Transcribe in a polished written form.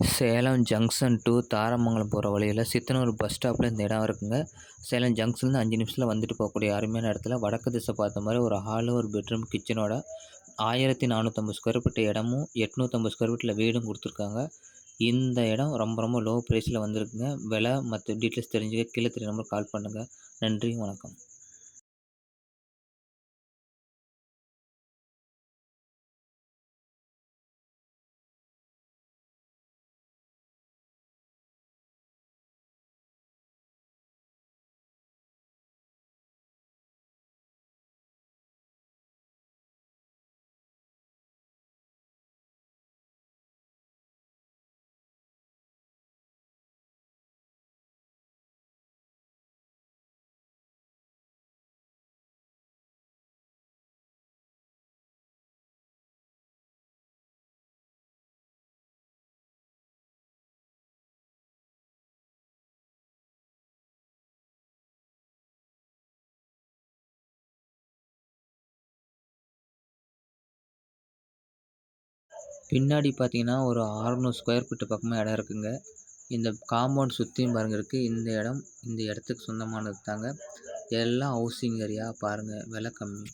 Salem junction two Tharamangalam போகிற வழியில் Sithanur bus ஸ்டாப்பில் இந்த இடம் இருக்குங்க. சேலம் ஜங்ஷன்லேருந்து 5 நிமிஷத்தில் வந்துட்டு போகக்கூடிய அருமையான இடத்துல வடக்கு திசை பார்த்த மாதிரி ஒரு ஹாலு, ஒரு பெட்ரூம், கிச்சனோட 1450 ஸ்கொயர் ஃபீட் இடமும் 850 ஸ்கொயர் ஃபீட்டில் வீடும் கொடுத்துருக்காங்க. இந்த இடம் ரொம்ப ரொம்ப லோ ப்ரைஸில் வந்திருக்குங்க. விலை மற்ற டீட்டெயில்ஸ் தெரிஞ்சுக்க கீழே தெரிய நம்பர் கால் பண்ணுங்கள். நன்றி, வணக்கம். பின்னாடி பார்த்தீங்கன்னா ஒரு 600 ஸ்கொயர் ஃபீட் பக்கமாக இடம் இருக்குங்க. இந்த காம்பவுண்ட் சுற்றியும் பாருங்கள் இருக்குது. இந்த இடத்துக்கு சொந்தமானது தாங்க. எல்லாம் ஹவுசிங் ஏரியா பாருங்கள், விலை கம்மி.